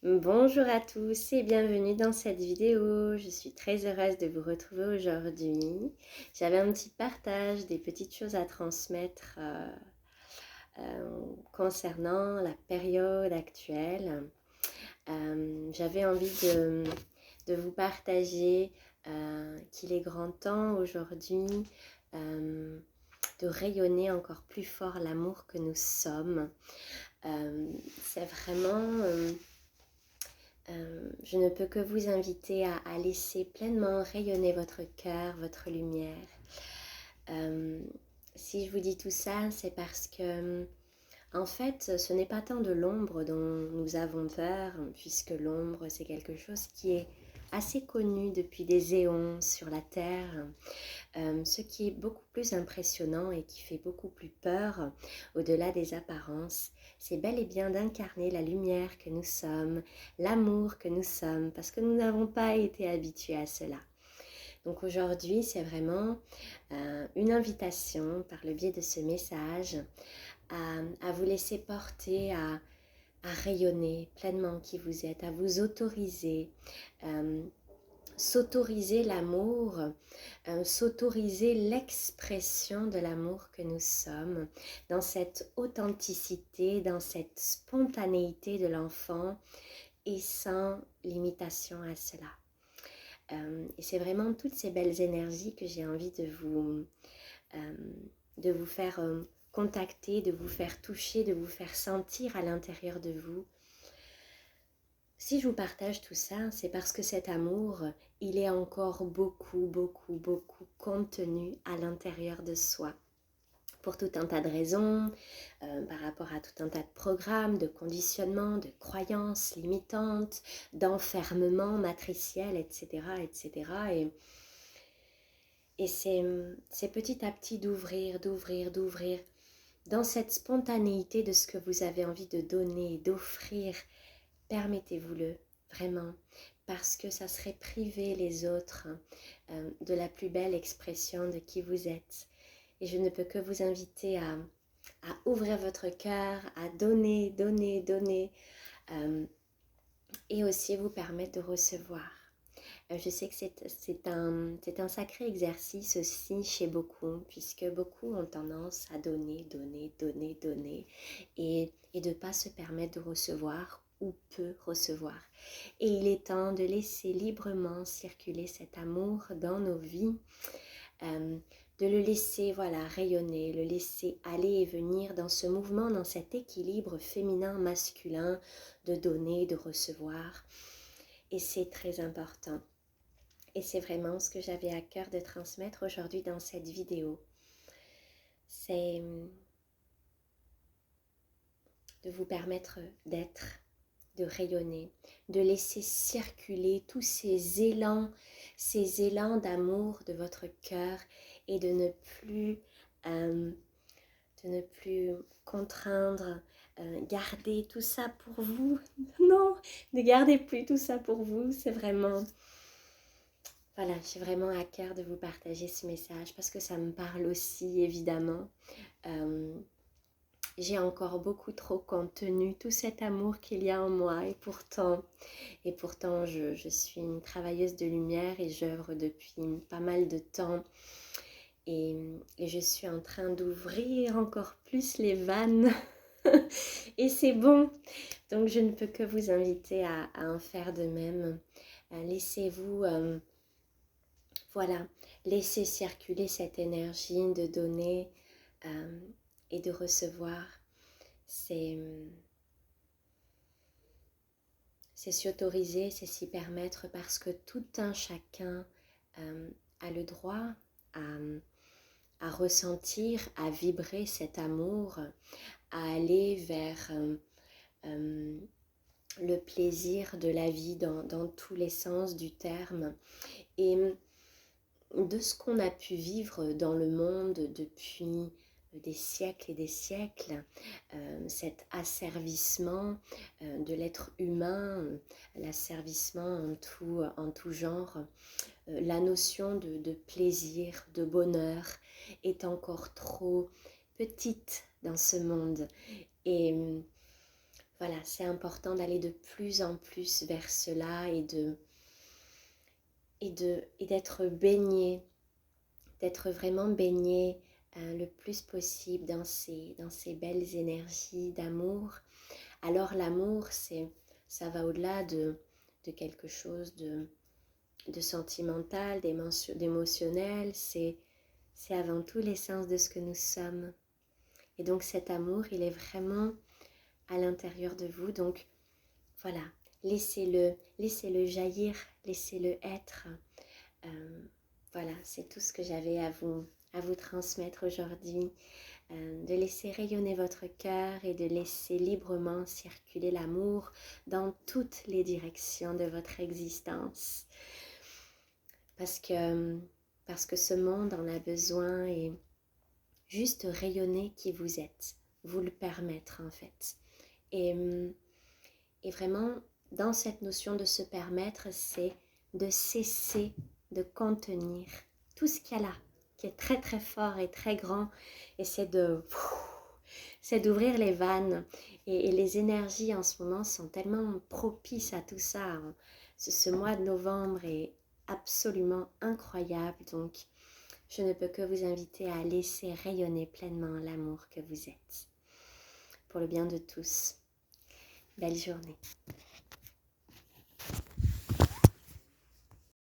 Bonjour à tous et bienvenue dans cette vidéo. Je suis très heureuse de vous retrouver aujourd'hui. J'avais un petit partage, des petites choses à transmettre concernant la période actuelle. J'avais envie de vous partager qu'il est grand temps aujourd'hui de rayonner encore plus fort l'amour que nous sommes. C'est vraiment... je ne peux que vous inviter à laisser pleinement rayonner votre cœur, votre lumière. Euh, si je vous dis tout ça, c'est parce que, en fait, ce n'est pas tant de l'ombre dont nous avons peur, puisque l'ombre, c'est quelque chose qui est assez connu depuis des éons sur la Terre. Ce qui est beaucoup plus impressionnant et qui fait beaucoup plus peur, au-delà des apparences, c'est bel et bien d'incarner la lumière que nous sommes, l'amour que nous sommes, parce que nous n'avons pas été habitués à cela. Donc aujourd'hui, c'est vraiment une invitation par le biais de ce message à vous laisser porter, à rayonner pleinement qui vous êtes, à vous autoriser, s'autoriser l'amour, s'autoriser l'expression de l'amour que nous sommes, dans cette authenticité, dans cette spontanéité de l'enfant et sans limitation à cela. Et c'est vraiment toutes ces belles énergies que j'ai envie de vous faire contacter, de vous faire toucher, de vous faire sentir à l'intérieur de vous. Si je vous partage tout ça, c'est parce que cet amour, il est encore beaucoup contenu à l'intérieur de soi. Pour tout un tas de raisons, par rapport à tout un tas de programmes, de conditionnements, de croyances limitantes, d'enfermement matriciel, etc. etc. Et c'est petit à petit d'ouvrir dans cette spontanéité de ce que vous avez envie de donner, d'offrir. Permettez-vous-le, vraiment, parce que ça serait priver les autres de la plus belle expression de qui vous êtes. Et je ne peux que vous inviter à ouvrir votre cœur, à donner, et aussi vous permettre de recevoir. Je sais que c'est un sacré exercice aussi chez beaucoup, puisque beaucoup ont tendance à donner, et de ne pas se permettre de recevoir ou peu recevoir. Et il est temps de laisser librement circuler cet amour dans nos vies, de le laisser rayonner, le laisser aller et venir dans ce mouvement, dans cet équilibre féminin-masculin de donner, de recevoir. Et c'est très important. Et c'est vraiment ce que j'avais à cœur de transmettre aujourd'hui dans cette vidéo. C'est de vous permettre d'être, de rayonner, de laisser circuler tous ces élans d'amour de votre cœur et de ne plus contraindre, garder tout ça pour vous. Non, ne gardez plus tout ça pour vous, c'est vraiment... Voilà, j'ai vraiment à cœur de vous partager ce message parce que ça me parle aussi, évidemment. J'ai encore beaucoup trop contenu tout cet amour qu'il y a en moi et pourtant je suis une travailleuse de lumière et j'œuvre depuis pas mal de temps et je suis en train d'ouvrir encore plus les vannes et c'est bon. Donc je ne peux que vous inviter à en faire de même. Laissez-vous... laissez circuler cette énergie de donner et de recevoir. C'est s'y autoriser, c'est s'y permettre parce que tout un chacun a le droit à ressentir, à vibrer cet amour, à aller vers le plaisir de la vie dans tous les sens du terme. Et de ce qu'on a pu vivre dans le monde depuis des siècles et des siècles, cet asservissement de l'être humain, l'asservissement en tout genre, la notion de plaisir, de bonheur est encore trop petite dans ce monde. Et voilà, c'est important d'aller de plus en plus vers cela et d'être baigné, d'être vraiment baigné le plus possible dans ces belles énergies d'amour. Alors l'amour, ça va au-delà de quelque chose de sentimental, d'émotionnel, c'est avant tout l'essence de ce que nous sommes. Et donc cet amour, il est vraiment à l'intérieur de vous. Donc voilà, laissez-le jaillir, laissez-le être. Voilà, c'est tout ce que j'avais à vous transmettre aujourd'hui. De laisser rayonner votre cœur et de laisser librement circuler l'amour dans toutes les directions de votre existence. Parce que ce monde en a besoin et juste rayonner qui vous êtes, vous le permettre en fait. Et vraiment, dans cette notion de se permettre, c'est de cesser de contenir tout ce qu'il y a là, qui est très très fort et très grand, et c'est d'ouvrir les vannes. Et les énergies en ce moment sont tellement propices à tout ça. Ce mois de novembre est absolument incroyable, donc je ne peux que vous inviter à laisser rayonner pleinement l'amour que vous êtes. Pour le bien de tous. Belle journée.